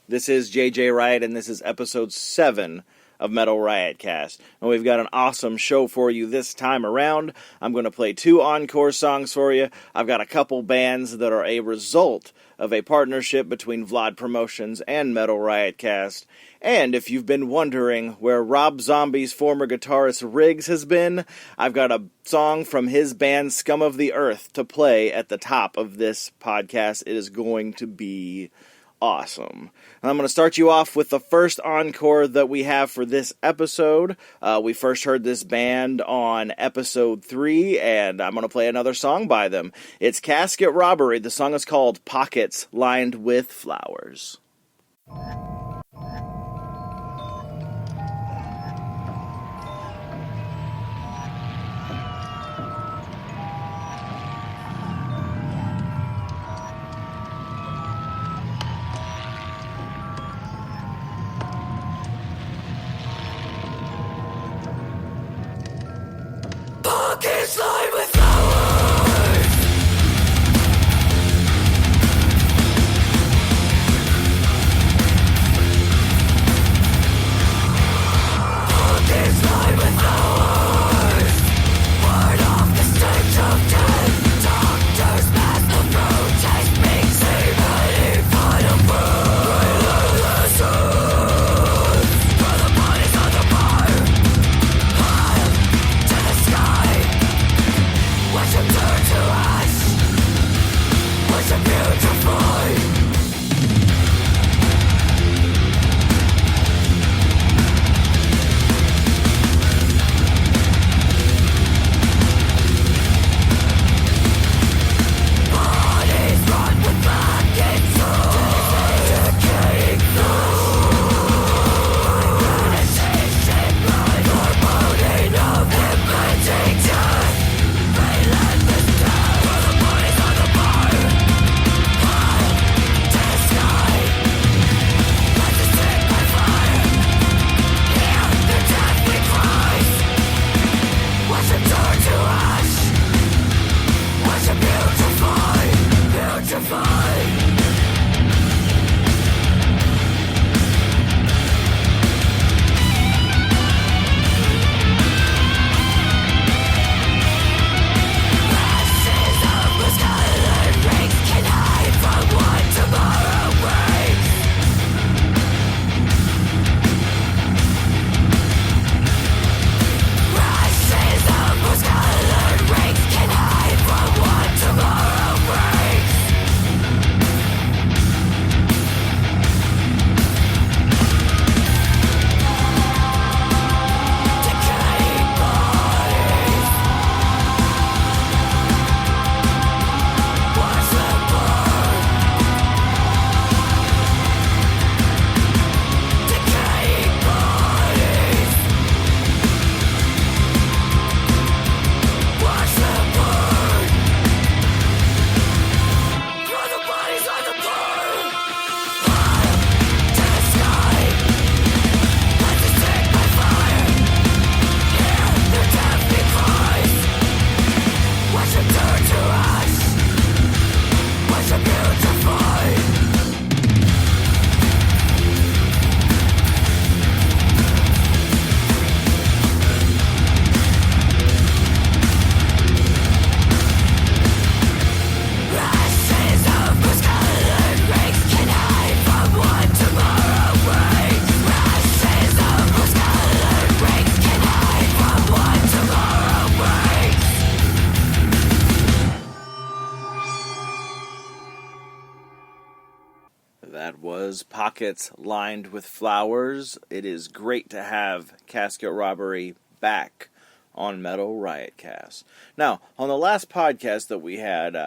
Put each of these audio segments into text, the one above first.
This is JJ Riot, and this is episode 7 of Metal Riotcast. And we've got an awesome show for you this time around. I'm going to play 2 encore songs for you. I've got a couple bands that are a result of a partnership between Vlad Promotions and Metal Riotcast. And if you've been wondering where Rob Zombie's former guitarist Riggs has been, I've got a song from his band Scum of the Earth to play at the top of this podcast. It is going to be awesome. And I'm going to start you off with the first encore that we have for this episode. We first heard this band on episode 3, and I'm going to play another song by them. It's Casket Robbery. The song is called Pockets Lined with Flowers. Pockets lined with flowers. Pockets lined with flowers. Word off the stage of death. Doctors pass the through. Taste makes even final proof. Lessons for the bodies on the bar. Piled to the sky. Watch them turn to ash. Watch them beautify. Bodies run with black inside. Decaying Meditation, blood, foreboding of impending death. Relentless death for the bodies on the bar. Piled to the sky. Let us stick by fire. Hear their deathly cries. Watch them turn to ash. Watch them beautify, beautify. Ashes of rose-colored rings can hide from what tomorrow brings. Ashes of rose-colored rings can hide from what tomorrow brings. Decaying bodies. Watch them burn. Decaying bodies. Watch them burn. Throw the bodies on the burn. Piled to the sky. Let us stick by fire. Hear their deathly cries. Watch them turn to ash. Watch them beautify. Ashes of rose-colored rings can hide from what tomorrow brings. Ashes of rose-colored rings can hide from what tomorrow brings. That was Pockets Lined with Flowers. It is great to have Casket Robbery back on Metal Riotcast. Now, on the last podcast that we had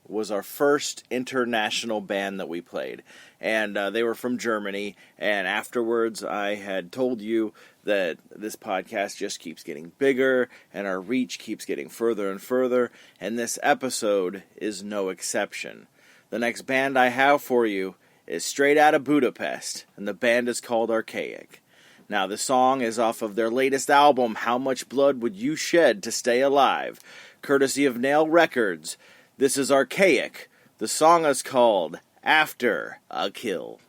was our first international band that we played. And they were from Germany. And afterwards, I had told you that this podcast just keeps getting bigger and our reach keeps getting further and further. And this episode is no exception. The next band I have for you is straight out of Budapest, and the band is called Archaic. Now, the song is off of their latest album, How Much Blood Would You Shed to Stay Alive? Courtesy of Nail Records. This is Archaic. The song is called After a Kill.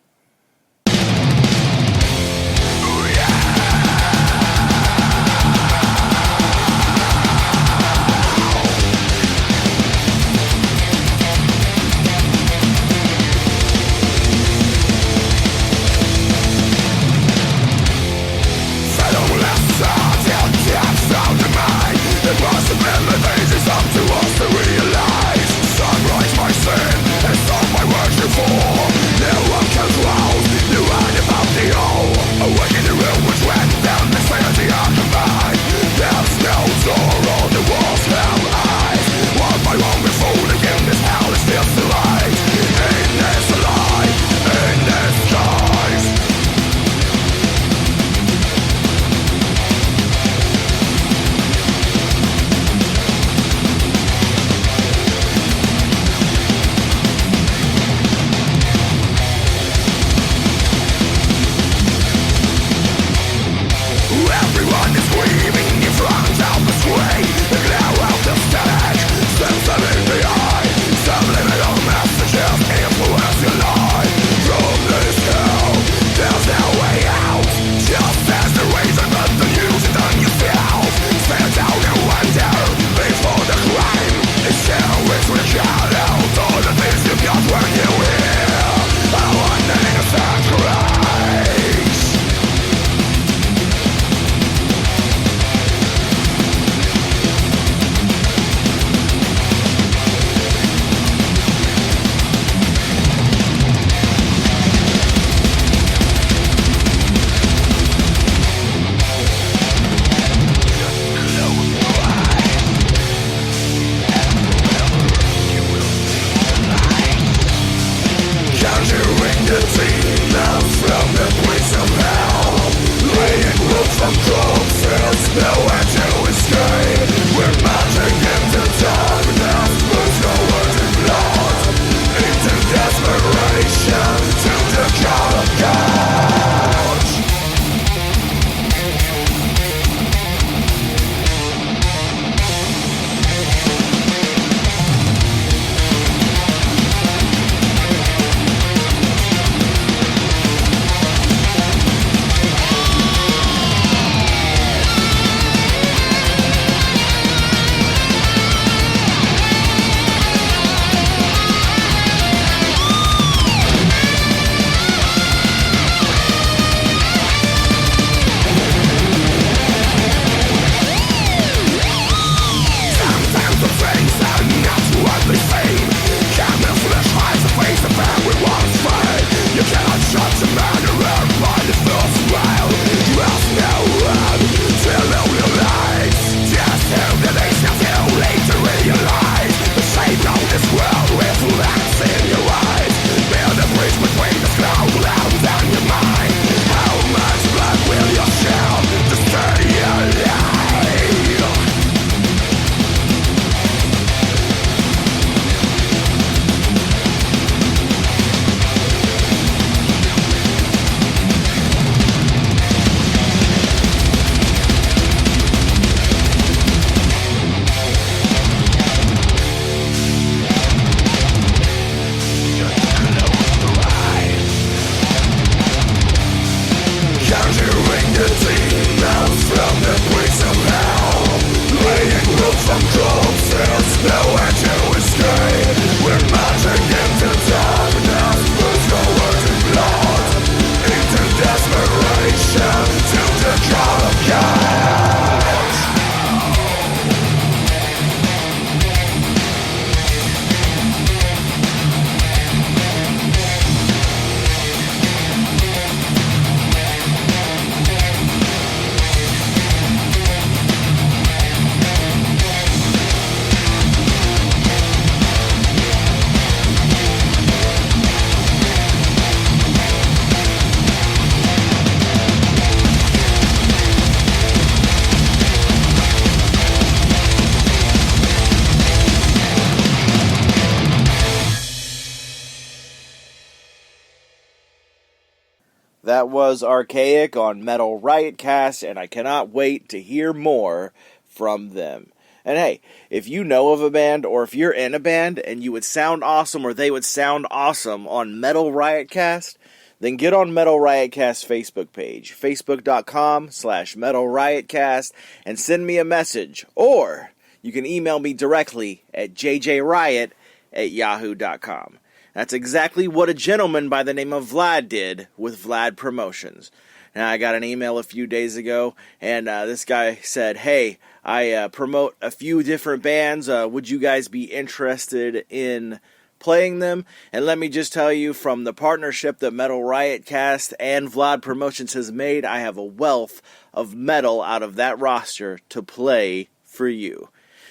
That was Archaic on Metal Riotcast, and I cannot wait to hear more from them. And hey, if you know of a band, or if you're in a band and you would sound awesome, or they would sound awesome on Metal Riotcast, then get on Metal Riotcast Facebook page, facebook.com/Metal Riotcast, and send me a message. Or you can email me directly at jjriot@yahoo.com. That's exactly what a gentleman by the name of Vlad did with Vlad Promotions. And I got an email a few days ago, and this guy said, hey, I promote a few different bands. Would you guys be interested in playing them? And let me just tell you, from the partnership that Metal Riotcast and Vlad Promotions has made, I have a wealth of metal out of that roster to play for you.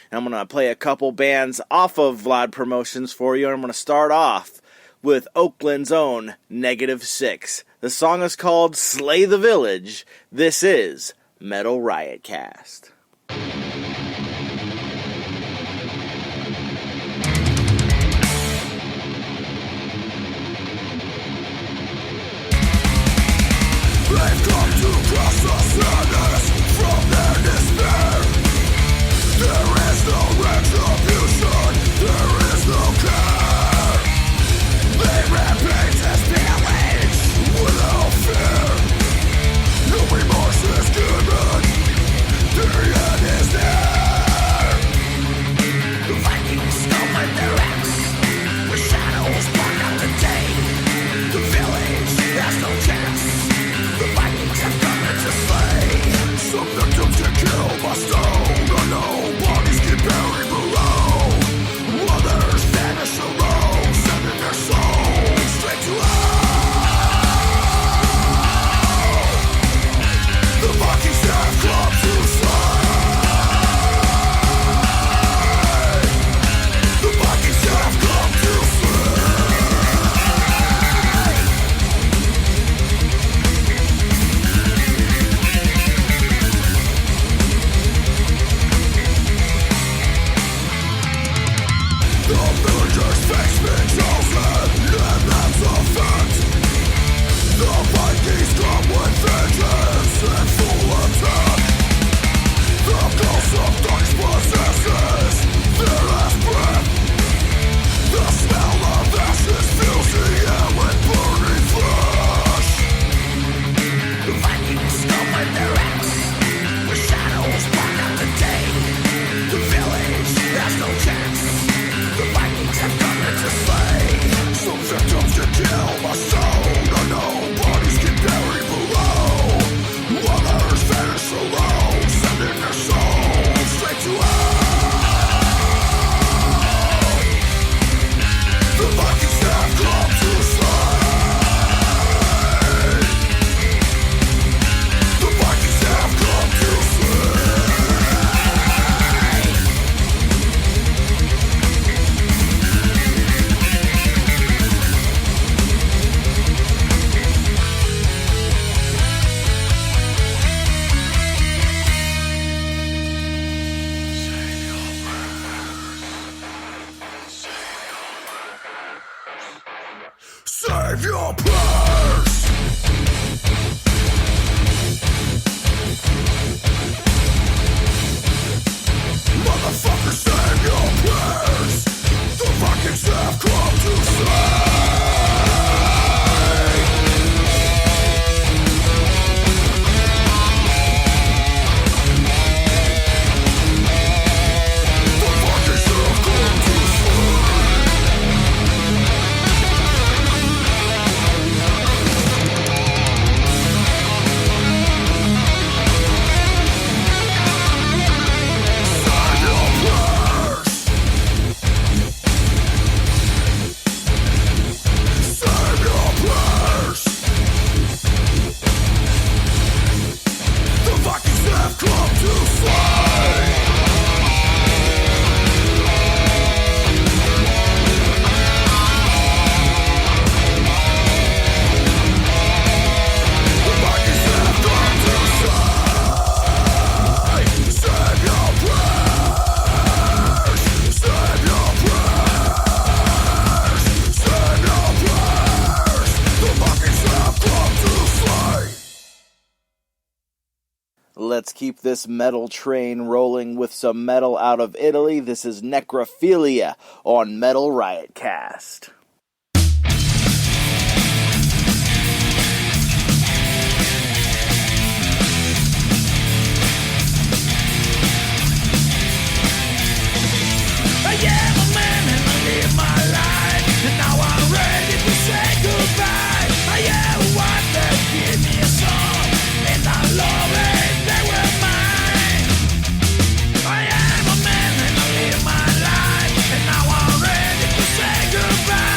And I'm going to play a couple bands off of Vlad Promotions for you, and I'm going to start off with Oakland's own -6. The song is called Slay the Village. This is Metal Riotcast. They've come to crush the sinners from their despair. There is no retribution, there is no care. They rampage this village without fear. No remorse is given, the end is there. The Vikings open their ranks, the shadows block out the day. The village has no chance, the Vikings have come to slay. Some victims get killed by stone, unknown bodies get buried below. Others vanish alone, sending their souls straight to hell. The Vikings have come to slay. The Vikings have come to slay. save your prayers. Motherfucker, save your prayers. The Vikings have come to slay. The Vikings have come to save your prayers. Save your prayers. The Vikings have come to slay. The Vikings have come to slay. Save your prayers. Save your prayers. Save your prayers. The Vikings have come to slay. Let's keep this metal train rolling with some metal out of Italy. This is Necrophilia on Metal Riotcast. I am a man and I live my life, and now I'm ready to say goodbye. I am one that gave me a song, and I love it, they were mine. I am a man and I live my life, and now I'm ready to say goodbye.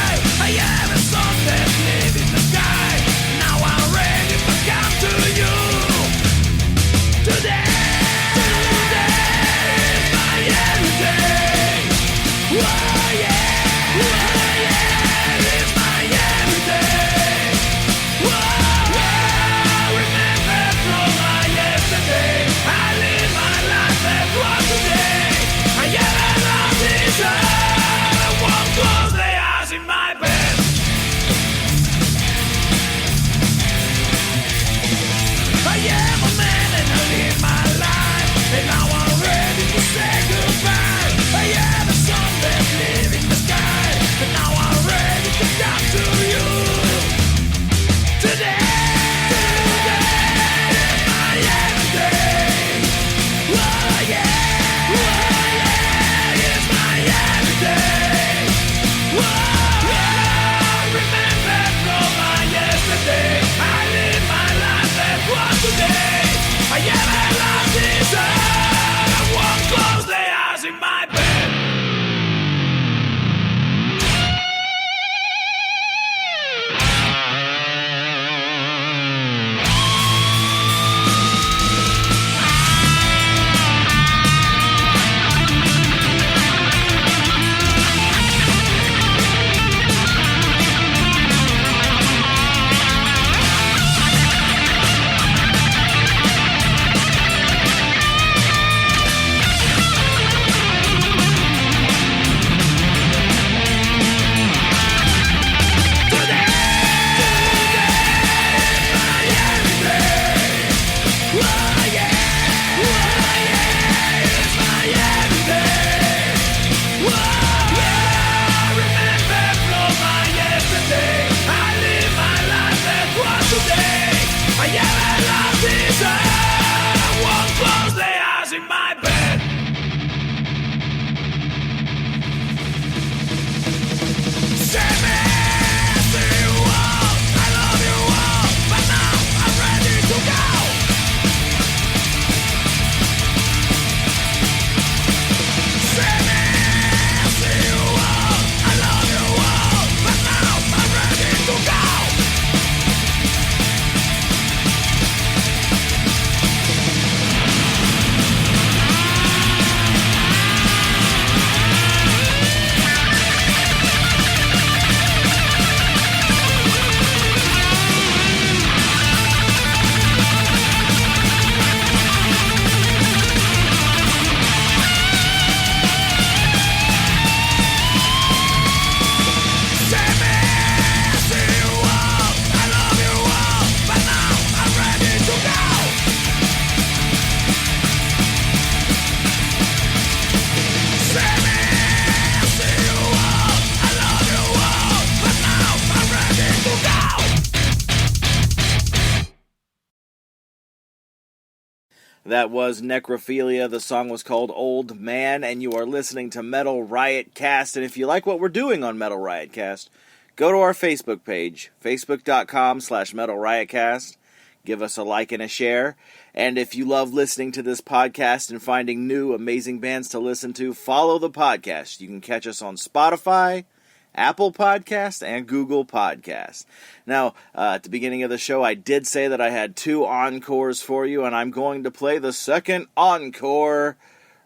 That was Necrophilia. The song was called Old Man, and you are listening to Metal Riot Cast. And if you like what we're doing on Metal Riot Cast, go to our Facebook page, facebook.com/Metal Riot Cast. Give us a like and a share. And if you love listening to this podcast and finding new amazing bands to listen to, follow the podcast. You can catch us on Spotify, Apple Podcast, and Google Podcast. Now, at the beginning of the show, I did say that I had 2 encores for you, and I'm going to play the second encore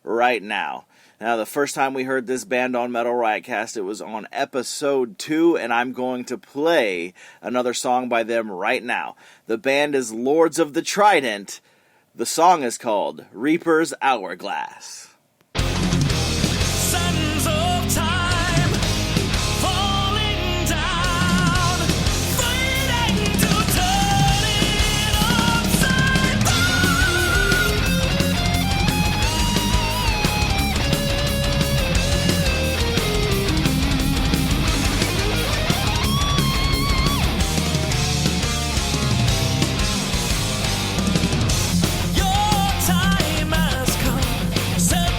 right now. Now, the first time we heard this band on Metal Riotcast, it was on episode 2, and I'm going to play another song by them right now. The band is Lords of the Trident. The song is called Reaper's Hourglass. Sands of time falling down, fighting to turn it upside down. Your time has come. Set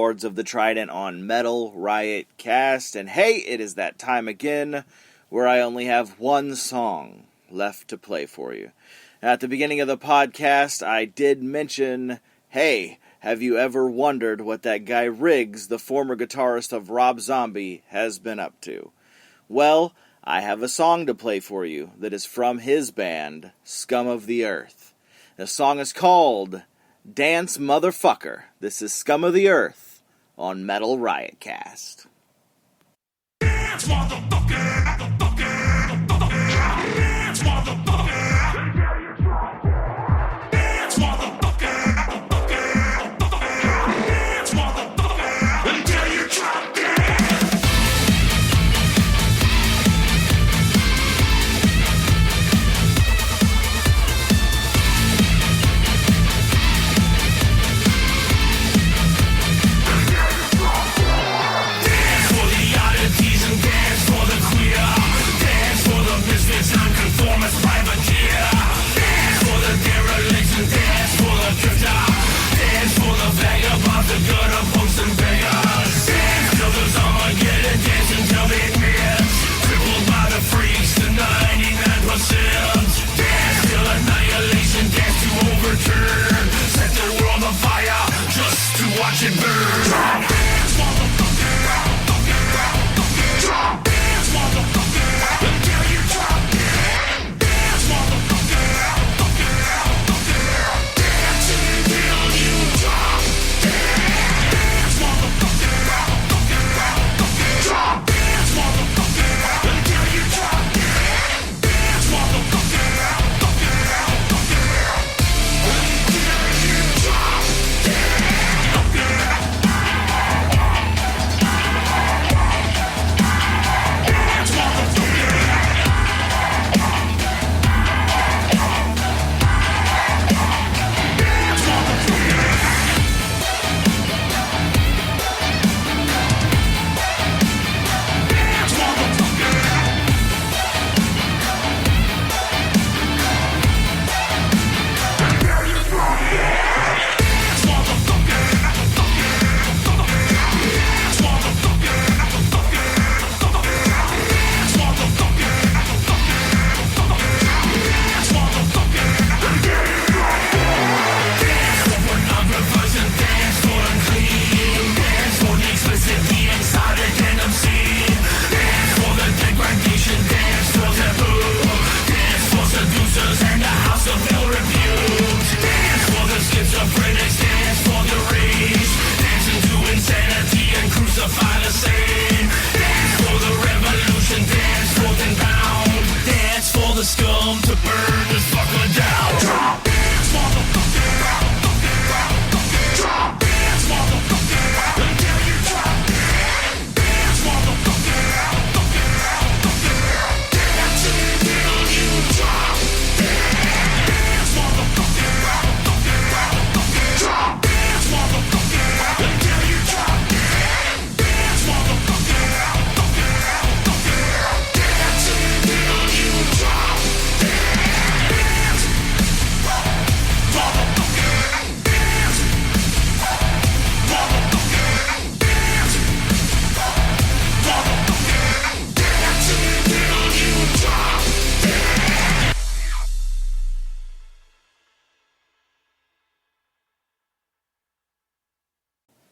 Lords of the Trident on Metal Riot Cast. And hey, it is that time again where I only have one song left to play for you. At the beginning of the podcast, I did mention, hey, have you ever wondered what that guy Riggs, the former guitarist of Rob Zombie, has been up to? Well, I have a song to play for you that is from his band, Scum of the Earth. The song is called Dance Motherfucker. This is Scum of the Earth on Metal Riot Cast. Dance, motherfucker, motherfucker, motherfucker. Dance, motherfucker. Dance, motherfucker, motherfucker, motherfucker. Dance, motherfucker, until you drop dead. Dance for the oddities and dance for the queer. Dance for the misfits, nonconformist, privateer. Dance for the derelicts and dance for the drifter. Dance for the vagabonds, the gutter punks and beggars. Dance till there's Armageddon, dance until they miss. Crippled by the freaks, the 99%. Dance till annihilation, dance to overturn. Set the world on fire just to watch it burn. Dance, motherfucker, drop, dance, motherfucker, until you drop dead. Dance, motherfucker, dance until you drop dead. Dance, motherfucker, drop, dance, motherfucker, until you drop dead. Dance, motherfucker, until you drop dance, scum to burn this fucker down. Drop, dance, motherfucker, drop, dance, motherfucker, until you drop dead. Dance, motherfucker, dance until you drop dead. Dance, motherfucker, drop, dance, motherfucker, until you drop dead. Dance, motherfucker, dance until you drop dead.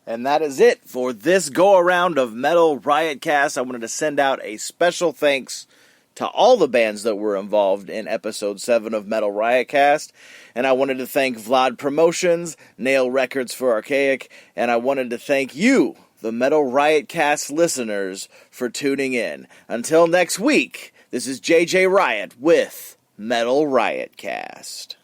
And that is it for this go-around of Metal Riot Cast. I wanted to send out a special thanks to all the bands that were involved in episode 7 of Metal Riot Cast. And I wanted to thank Vlad Promotions, Nail Records for Archaic, and I wanted to thank you, the Metal Riot Cast listeners, for tuning in. Until next week, this is JJ Riot with Metal Riot Cast.